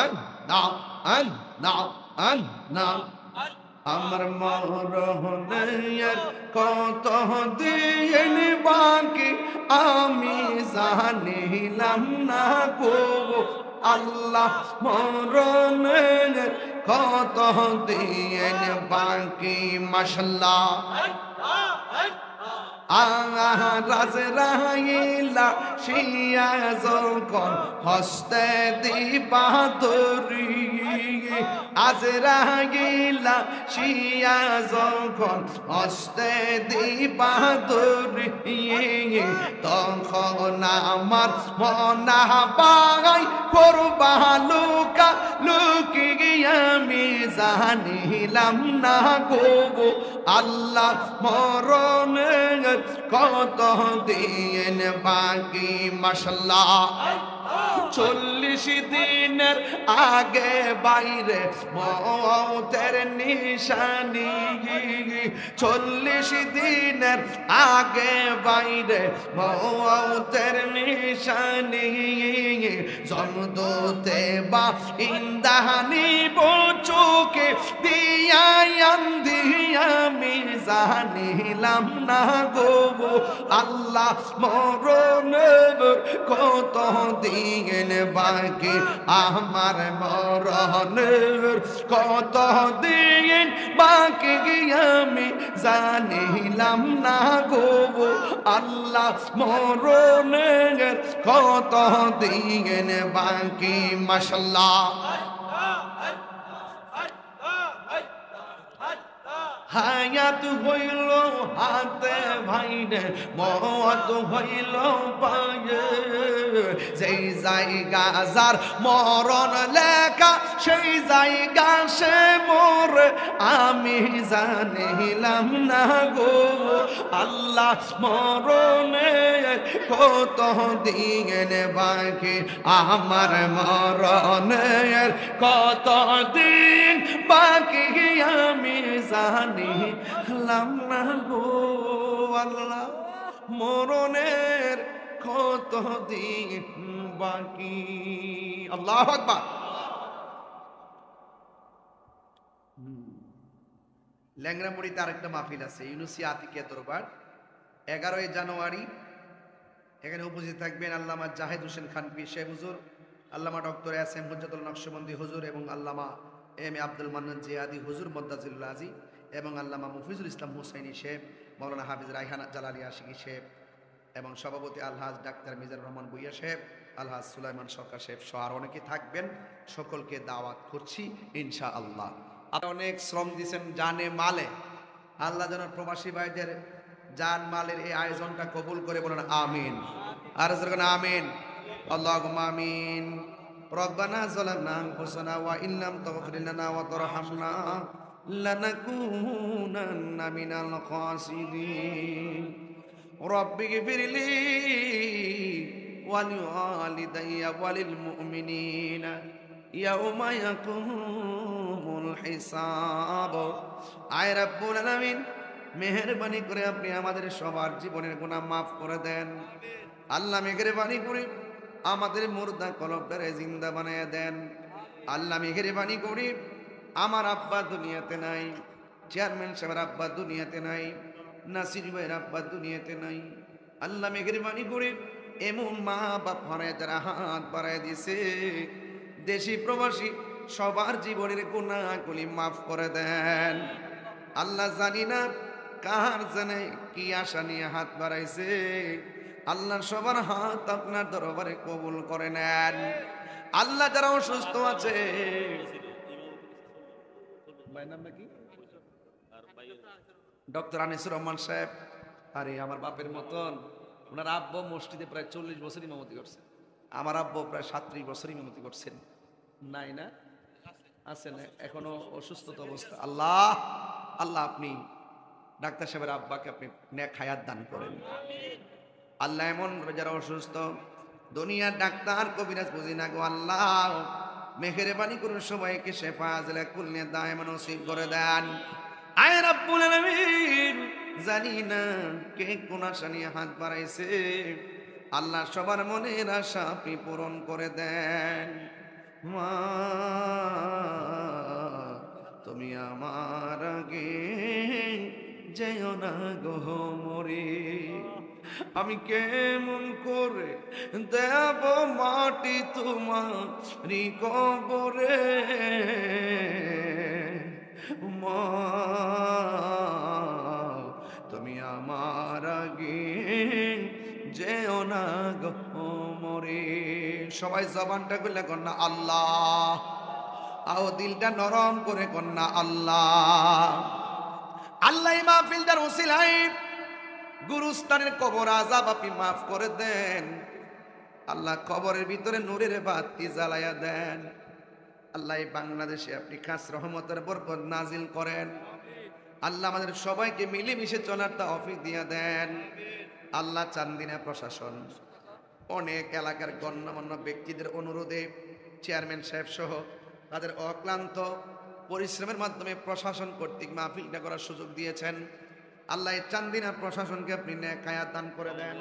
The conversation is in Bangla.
আল্লাহ আল্লাহ আল্লাহ আমার মরণের কত দিন বাকি আমি জানিলাম না গো আল্লাহ মরণের কত দিন বাকি মাশাআল্লাহ রাজরাইলা শিয়া যখন হস্তে দিবা দরি আজরাইলা শিয়া যখন হস্তে দিবা দরি তখন আমার মনা বাগাই করবা লুকা লুকি আমি জানিলাম না গো আল্লাহ মরণের কত দিন বাকি মাশাআল্লাহ 40 দিনের আগে বাইরে মওতের নিশানি 40 দিনের আগে বাইরে মওতের নিশানি জমদুতে বা ইন্দানি বচুকে দিয়া আন্ধি আমি জানিলাম না গো আল্লাহ মরণের কত দিন বাকি আমার মরণের কত দিন বাকি আমি জানিলাম না গো আল্লাহ মরণের কত দিন বাকি মাশাআল্লাহ হায়াত হইল হাতে ভাইরে মওত হইল পায়ে যেই জায়গা যার মরণ লেখা সেই জায়গা সে মোর আমি জানিলাম না গো আল্লাহ মরণের কত দিন বাকি আমার মরণের কত দিন বাকি আমি জানিলাম না গো আল্লাহ মরণের কত দিন বাকি আল্লাহু আকবার ল্যাংরামুড়িতে আরেকটা মাহফিল আছে ইউনুসি আতিকিয়া দরবার 11 জানুয়ারি এখানে উপস্থিত থাকবেন আল্লামা জাহিদ হোসেন খান পীর সাহেব হুজুর আল্লামা ডক্টর এস এম হুজ্জাতুল নকশবন্দি হুজুর এবং আল্লামা এম এ আব্দুল মান্নান জিয়াদি হুজুর মদ্দাজিলুল আজি এবং আল্লামা মুফিজুল ইসলাম হুসাইনি সাহেব মাওলানা হাফিজ রায়হান জালালি আশিকি সাহেব এবং সভাপতি আলহাজ ডাক্তার মিজানুর রহমান বুইয়া সাহেব আলহাজ সুলাইমান সরকার সাহেব সহ আর অনেকে থাকবেন সকলকে দাওয়াত করছি ইনশাআল্লাহ আপনারা অনেক শ্রম দিয়েছেন জানে মালে আল্লাহ যেন প্রবাসী ভাইদের জান মালের এই আয়োজনটা কবুল করে বলেন আমিন আর যখন আমিন আল্লাহুম্মা আমিন রব্বানা যালামনা আনফুসানা ওয়া ইল্লাম তাগফির লানা ওয়া তারহামনা লানাকুনান্না মিনাল খাসিরিন রব্বিগফিরলি ওয়া লিওয়ালিদাইয়া ওয়া লিল মুমিনিনা ইয়াউমা ইয়াকুমুল হিসাব আয় রব্বুল আলামিন মেহেরবানি করে আপনি আমাদের সবার জীবনের গুনাহ মাফ করে দেন আল্লাহ মেহেরবানি করে আমাদের মুর্দা কলবটারে জিন্দা বানায় দেন আল্লাহ মেহেরবানি করে আমার আব্বা দুনিয়াতে নাই চেয়ারম্যান সাহেবের আব্বা দুনিয়াতে নাই নাসির ভাইয়ের আব্বা দুনিয়াতে নাই আল্লাহ মেহেরবানি করে এমন মা বাপ হারায় যারা হাত বাড়ায় দিছে দেশি প্রবাসী সবার জীবনের গুনাহগুলি মাফ করে দেন আল্লাহ জানি না কার জানে কি আশা নিয়ে হাত বাড়াইছে আল্লাহ সবার হাত আপনার দরবারে কবুল করে নেন আল্লাহ যারা অসুস্থ আছে ডক্টর আনিসুর রহমান সাহেব আরে আমার বাপের মতন ওনার আব্বা মসজিদে প্রায় 40 বছর ইমামতি করছেন আমার আব্বা প্রায় 37 বছর ইমামতি করছেন নাই না আছেন এখনো অসুস্থতা অবস্থা আল্লাহ আল্লাহ আপনি ডাক্তার সাহেবের আব্বাকে আপনি নেক হায়াত দান করেন আল্লাহ এমন যারা অসুস্থ দুনিয়ার ডাক্তার কবিরাজ বুঝি না গো আল্লাহ মেহেরবানি করুন সবাইকে শেফা আজলা কুল্লে দায়মান নসিব করে দেন আয় রব্বুল আলামিন জানি না কে কোন আশা নিয়ে হাত বাড়াইছে আল্লাহ সবার মনের আশা আপনি পূরণ করে দেন মা তুমি আমার আগে যেও না গো মরে, আমি কেমন করে দেব মাটি তোমারি কবরে, মা তুমি আমার আগে যেও না গো মরে। সবাই জবানটা খুলে কন্যা আল্লাহ, আও দিলটা নরম করে কন্যা আল্লাহ। আল্লাহ মাহফিলটার ওসিলায় গুরুস্থানের কবর আযাব আপনি মাফ করে দেন। আল্লাহ কবরের ভিতরে নূরের বাতি জ্বালায়া দেন। আল্লাহ বাংলাদেশে আপনি খাস রহমতের বরকত নাজিল করেন। আল্লাহ আমাদের সবাইকে মিলেমিশে চলার তৌফিক দিয়া দেন। আল্লাহ চান্দিনা প্রশাসন অনেক এলাকার গণ্যমান্য ব্যক্তিদের অনুরোধে চেয়ারম্যান সাহেব সহ তাদের অক্লান্ত পরিশ্রমের মাধ্যমে প্রশাসন কর্তৃক মাহফিলটা করার সুযোগ দিয়েছেন। আল্লাহ চান্দিনা প্রশাসনকে আপনি নেক হায়াত দান করে দেন।